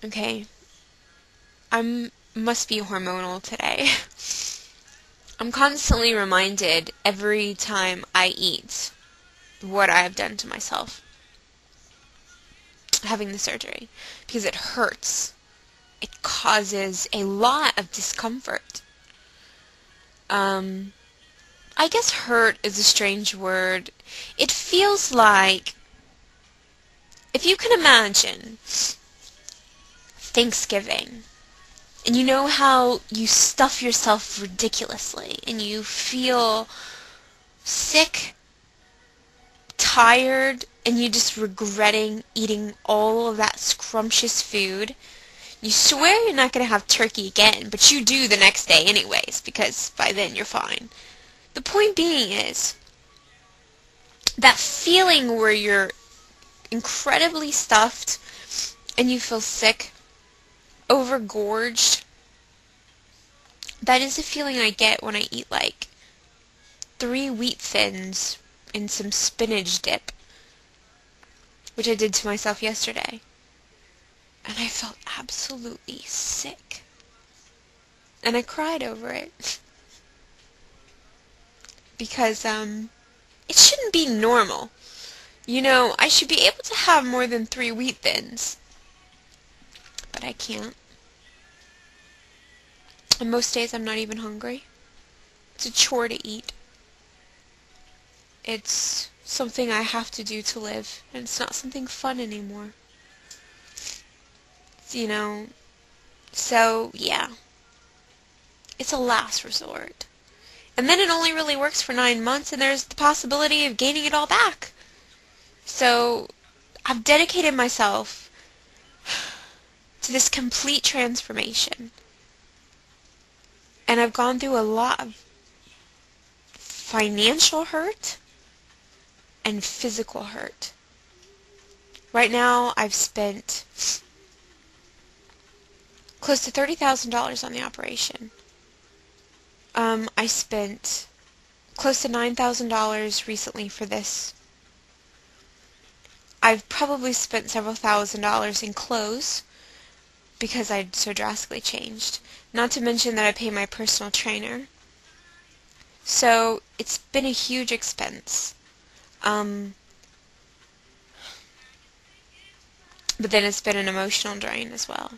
Okay, must be hormonal today. I'm constantly reminded every time I eat what I have done to myself having the surgery, because it hurts. It causes a lot of discomfort. I guess hurt is a strange word. It feels like, if you can imagine Thanksgiving, and you know how you stuff yourself ridiculously, and you feel sick, tired, and you just regretting eating all of that scrumptious food. You swear you're not going to have turkey again, but you do the next day anyways, because by then you're fine. The point being is, that feeling where you're incredibly stuffed and you feel sick, overgorged, that is the feeling I get when I eat like 3 wheat thins and some spinach dip, which I did to myself yesterday. And I felt absolutely sick. And I cried over it. Because, it shouldn't be normal. You know, I should be able to have more than 3 wheat thins. But I can't. And most days I'm not even hungry. It's a chore to eat. It's something I have to do to live. And it's not something fun anymore. You know, so, yeah. It's a last resort. And then it only really works for 9 months, and there's the possibility of gaining it all back. So, I've dedicated myself to this complete transformation. And I've gone through a lot of financial hurt and physical hurt. Right now, I've spent close to $30,000 on the operation. I spent close to $9,000 recently for this. I've probably spent several $1,000s in clothes because I'd so drastically changed. Not to mention that I pay my personal trainer. So it's been a huge expense. But then it's been an emotional drain as well.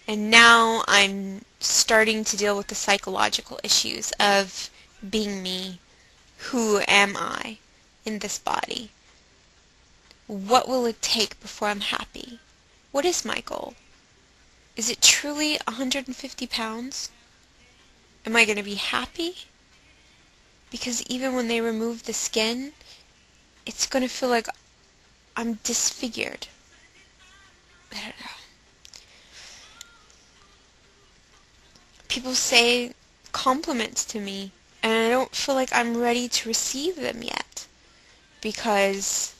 And now I'm starting to deal with the psychological issues of being me. Who am I in this body? What will it take before I'm happy? What is my goal? Is it truly 150 pounds? Am I going to be happy? Because even when they remove the skin, it's going to feel like I'm disfigured. I don't know. People say compliments to me, and I don't feel like I'm ready to receive them yet. Because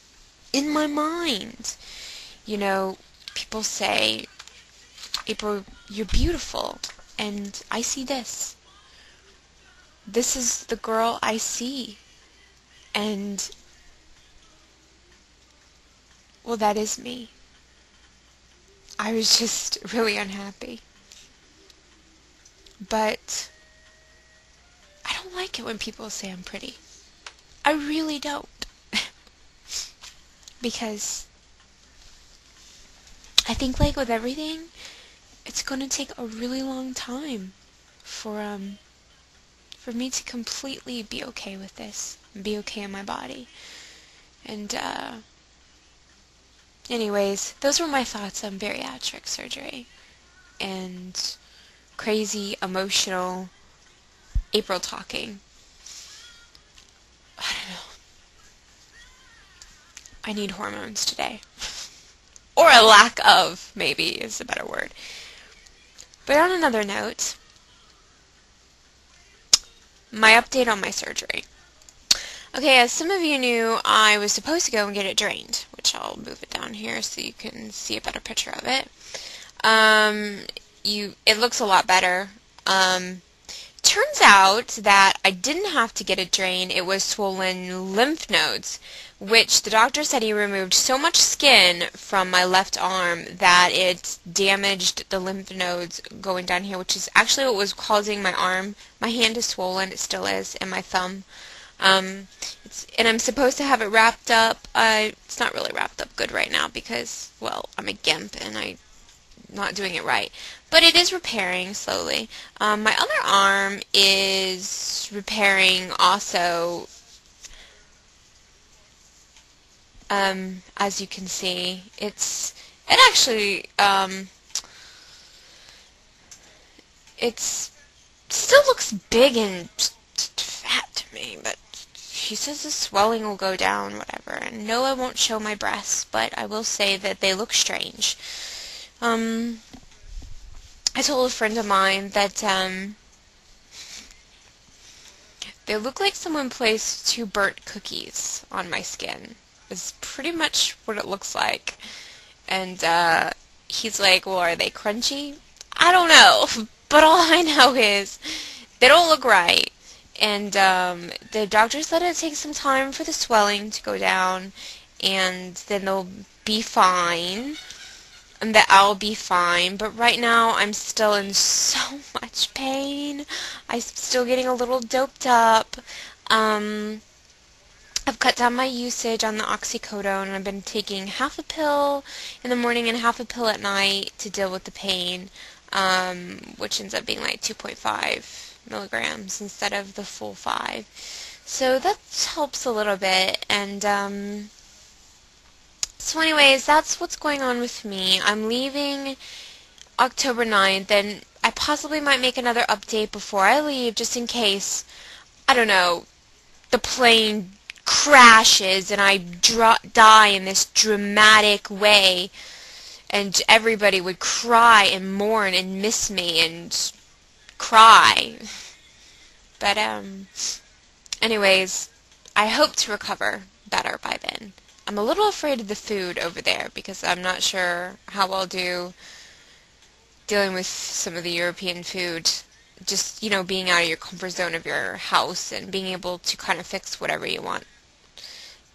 in my mind, you know, people say, April, you're beautiful, and I see this. This is the girl I see. And, well, that is me. I was just really unhappy. But I don't like it when people say I'm pretty. I really don't. Because I think, like with everything, it's going to take a really long time for me to completely be okay with this, and be okay in my body. And anyways, those were my thoughts on bariatric surgery and crazy emotional April talking. I don't know. I need hormones today. Or a lack of, maybe, is a better word. But on another note, my update on my surgery. Okay, as some of you knew, I was supposed to go and get it drained, which I'll move it down here so you can see a better picture of it. It looks a lot better. turns out that I didn't have to get it drained. It was swollen lymph nodes, which the doctor said he removed so much skin from my left arm that it damaged the lymph nodes going down here, which is actually what was causing my arm. My hand is swollen, it still is, and my thumb. And I'm supposed to have it wrapped up. It's not really wrapped up good right now because, well, I'm a gimp and I'm not doing it right. But it is repairing slowly. My other arm is repairing also, as you can see. It actually, still looks big and fat to me, but she says the swelling will go down, whatever. And no, I won't show my breasts, but I will say that they look strange. I told a friend of mine that they look like someone placed 2 burnt cookies on my skin. Is pretty much what it looks like. And he's like, well, are they crunchy? I don't know, but all I know is they don't look right. And the doctor said it takes some time for the swelling to go down, and then they'll be fine, and that I'll be fine. But right now I'm still in so much pain. I'm still getting a little doped up. I've cut down my usage on the oxycodone, and I've been taking half a pill in the morning and half a pill at night to deal with the pain, which ends up being like 2.5 milligrams instead of the full 5. So that helps a little bit, and so anyways, that's what's going on with me. I'm leaving October 9th, and I possibly might make another update before I leave, just in case, I don't know, the plane crashes and I die in this dramatic way, and everybody would cry and mourn and miss me and cry. But anyways, I hope to recover better by then. I'm a little afraid of the food over there because I'm not sure how I'll do dealing with some of the European food. Just, being out of your comfort zone of your house and being able to kind of fix whatever you want.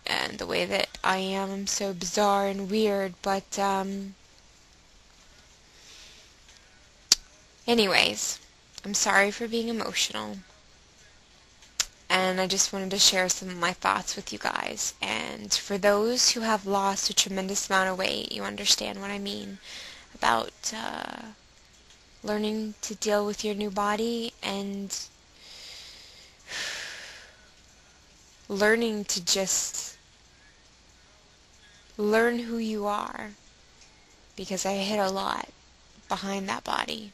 And the way that I am, I'm so bizarre and weird, but anyways, I'm sorry for being emotional. And I just wanted to share some of my thoughts with you guys. And for those who have lost a tremendous amount of weight, you understand what I mean about learning to deal with your new body and learning to just learn who you are, because I hid a lot behind that body,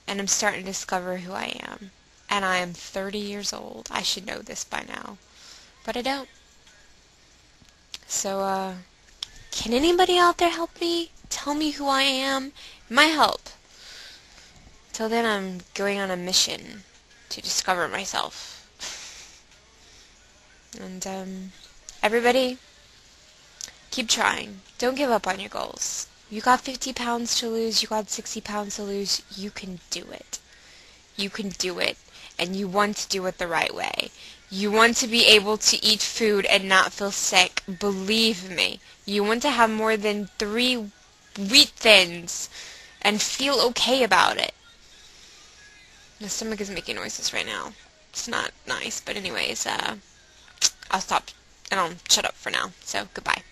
and I'm starting to discover who I am. And I am 30 years old. I should know this by now, but I don't. So can anybody out there help me? Tell me who I am. It might help. Till then, I'm going on a mission to discover myself. And everybody, keep trying. Don't give up on your goals. You got 50 pounds to lose, you got 60 pounds to lose, you can do it. You can do it, and you want to do it the right way. You want to be able to eat food and not feel sick. Believe me. You want to have more than 3 wheat thins and feel okay about it. My stomach is making noises right now. It's not nice, but anyways, I'll stop and I'll shut up for now. So, goodbye.